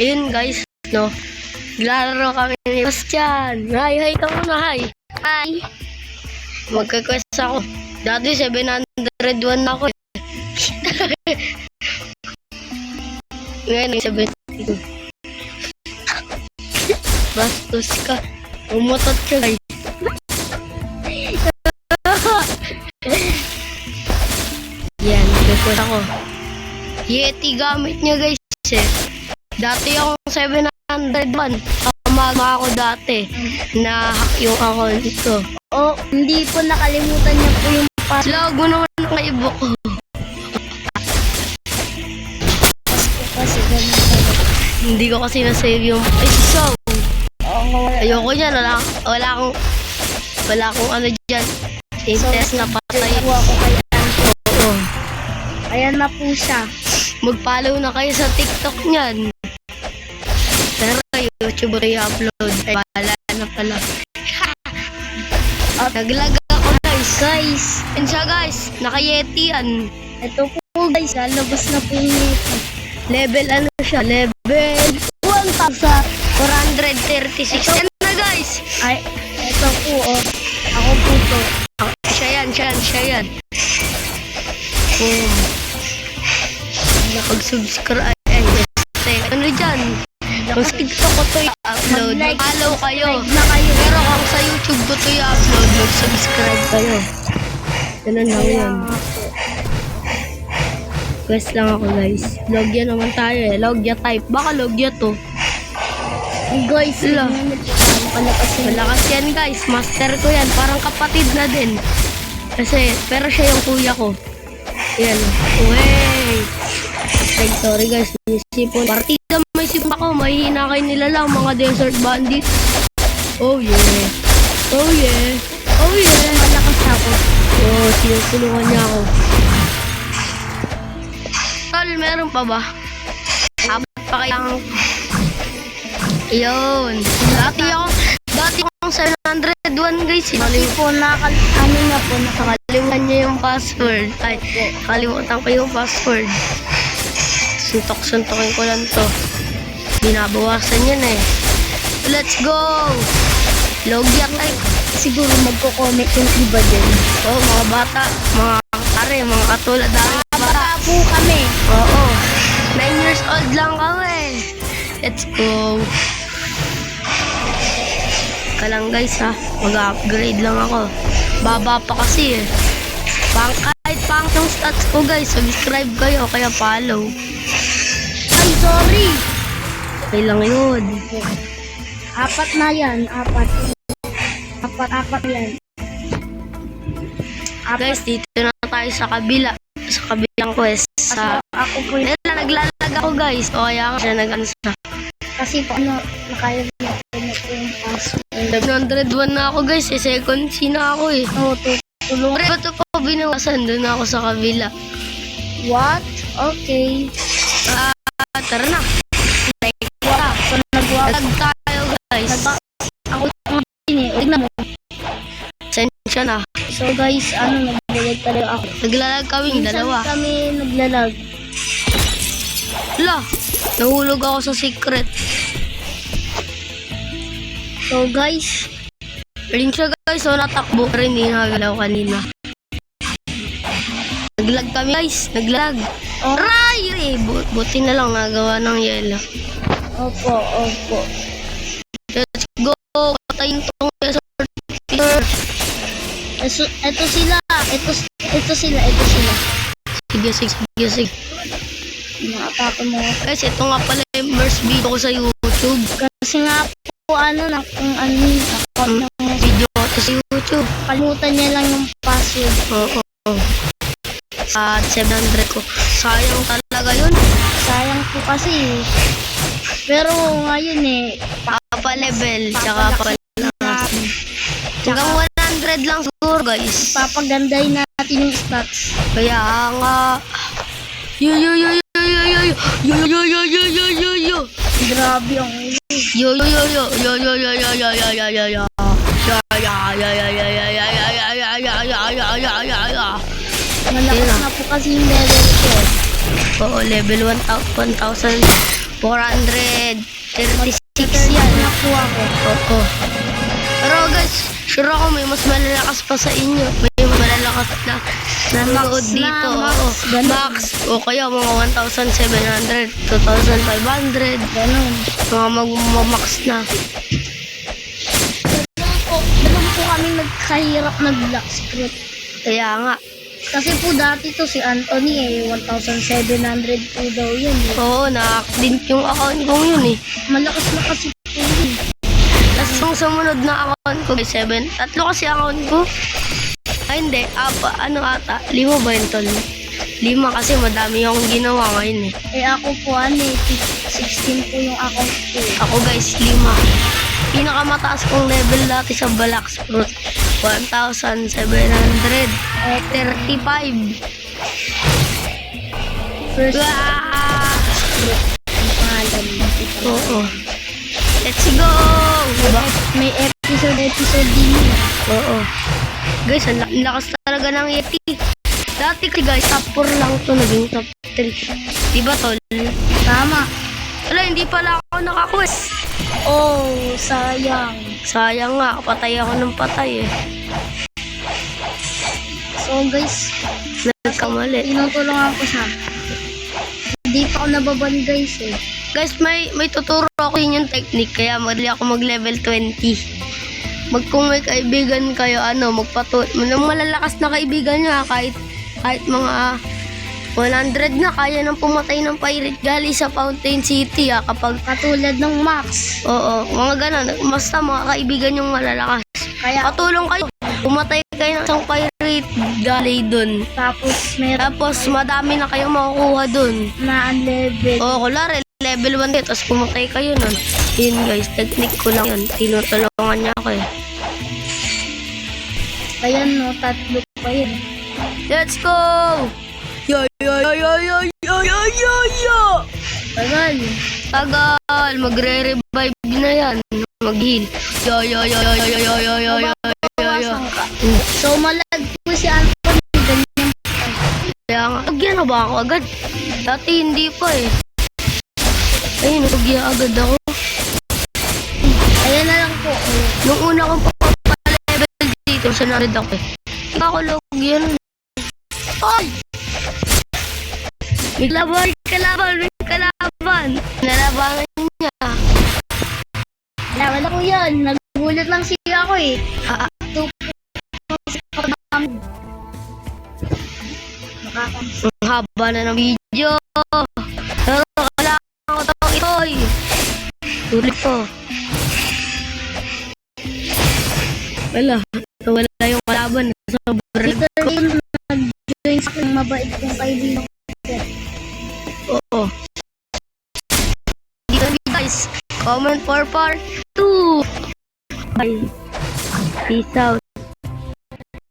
Ayun guys, no. Naglalaro kami ni Bastian. Hi ka muna, hi. Hi. Magka-quest ako. Dati 701 na ako. Ngayon, 72. Bastos ka. Umutot ka guys. Yan, nagka-quest ako. Yeti gamit niya guys eh. Dati akong 701. Tama ako dati. Na-hack yung account ko. Oh, hindi po nakalimutan niya po yung Lag mo naman ang kaibo ko. kasi ganun talaga. Hindi ko kasi na-save yung so. Ayoko yan. Wala akong ano dyan. Test na patay. Ako kaya. Oo. Ayan na po siya. Mag-follow na kayo sa TikTok niyan. Pero YouTube ko i-upload. Ay, bahala na pala. Naglag ako guys. Yan siya guys. Naka-Yeti yan. Ito po guys, lalabas na po yung Yeti. Level ano siya? Level 1,436. Yan na guys. Ay, ito po oh. Ako po to. Siya yan. Boom. Nakag-subscribe. Ano dyan? Kung sa TikTok ko ito i-upload, mag-follow kayo. Pero kung sa YouTube ko ito i-upload, mag-subscribe kayo. Ganun lang yun. Quest lang ako guys. Logya naman tayo eh. Logya type. Baka logya to. Guys, malakas yan guys. Master ko yan. Parang kapatid na din. Pero siya yung kuya ko. Yan. Wey. Sorry guys. Sipon. Partida may sipon ako. Mahihina kayo nila lang. Mga desert bandit. Oh yeah. malakas ako. Oh, sinutulungan niya ako. Tol, meron pa ba? Abot pa kayang... Yun. Dati akong 701 guys. Kasi po Nakalimutan niya yung password. Ay, kalimutan ko yung password. Suntok-suntokin ko lang to. Binabawasan yan eh. Let's go! Logya type. siguro magko-comment yung iba din. Oh, mga bata. Mga katulad namin. Bata po kami. Oo. 9 years old lang kami. Let's go. Kalang guys ha. Mag-upgrade lang ako. Baba pa kasi eh. Kahit pang yung stats ko guys. Subscribe kayo. Kaya follow. Ay, sorry. Okay lang yun. Apat na yan. Apat yan. Guys, dito na tayo sa kabila. Sa kabilang quest. Ako po yun. Naglalag ako guys. O kaya siya nag-ansa. Kasi po nakaya na po yung password. 701 na ako guys. Second C na ako eh. Oo, tulong. Pero ito po binawasan. Doon ako sa kabila. What? Okay. Tara na. Wow. So, Naglag tayo guys. Ako lang din eh. Tignan mo. Sensya na. So guys, naglalag talaga ako. Naglalag kaming dalawa. Minsan kami naglalag. Hala. Nahulog ako sa secret. So guys, Ring siya guys. So natakbo pa rin. Hindi nagalaw kanina. Naglag kami guys. Naglag. oh, Aray! Buti na lang nagawa ng yelo. opo. Let's go. Patayin tong Peter. Ito sila. Sige. Nakatapon mo. Guys, ito nga pala yung first video ko sa YouTube. Kasi nga po account ng Video ko sa YouTube. kalimutan niya lang yung password. Oo. At 700 ko. Sayang talaga yun. Sayang po kasi. Pero ngayon Pa-level. Tsaka pa-lakas. Hanggang 100 lang siguro guys. papaganday natin yung stats. Kaya nga. Yo. Grabe ang Yo. malakas na po kasi yung level ko. Oo, level 1,000. 436 yan. Nakuha ko. Oo. Pero guys, sure ako may mas malalakas pa sa inyo. May malalakas na nanonood Max na, dito. Max, Oo. ganun. Max. O kaya mga 1,700, 2,500. Ganun. Mga mag-max na. Ganun po kami nagkahirap nag-black script. Kaya nga. Kasi po dati to si Anthony 1,700 po daw yun. Oo, na-accident yung account kong yun eh. Malakas na kasi po yun. Tapos yung sumunod na account ko, 7. Tatlo kasi account ko. Ay hindi, ano ata, 5 ba yun tol? 5 kasi madami yung ginawa ngayon eh. Ako po 16 po yung account ko. Ako guys, 5. Pinakamataas kong level dati sa Black Fruit, 1,735. First Wah! ang pangalan. Oo. Let's go! May episode din yun. Oo. Guys, ang lakas talaga ng Yeti. Dati kasi guys, top 4 lang to, naging top 3. Diba tol? Tama. Wala, hindi pala ako nakakwes. Oh, sayang. Sayang nga, patay ako ng patay eh. So guys, Nagkamali. tinutulungan ko siya. Hindi pa ako nababan guys eh. Guys, may tuturo ako yung technique, kaya madali ako mag-level 20. Kung may kaibigan kayo, nung malalakas na kaibigan nyo, kahit mga 100 na, kaya nang pumatay ng pirate gali sa Fountain City kapag, Katulad ng Max. oo, mga ganon, basta mga kaibigan yung malalakas. Kaya Patulong kayo, pumatay kayo ng isang pirate gali dun. tapos meron Tapos madami na kayong makukuha dun. na ang level. Oo, kunwari, level 1 kayo, tapos pumatay kayo nun. Yun guys, technique ko lang yun. Tinutulungan niya ako eh. Kaya no, tatlo pa yun. Let's go! Yo, yo, yo, yo, yo, yo, yo, yo, yo! Tagal. Tagal, magre-revive na yan. Mag-heal. Yo, yo, yo, yo, yo, yo, yo, yo, yo, yo, yo, yo. Bawasan ka. So malag po si Anthony. Ganyan. Kaya nga, nagyan na ba ako agad? Dati hindi pa eh. Ayun, nagyan agad ako. Ayan na lang po. Nung una kong pa-level dito, sinarid ako eh. Hindi ako logyan. Ay! May kalaban. Nalabangan niya. Laban ako yan. Nagulat lang siya ako eh. Ah, ang haba na ng video. Pero kailangan ko itong itoy. Tulik ko. Wala yung kalaban. Sobrang Ito rin nag-join sa akin. Mabait kong kaibigan. oo. Dito guys, comment for part 2. Bye. Peace out.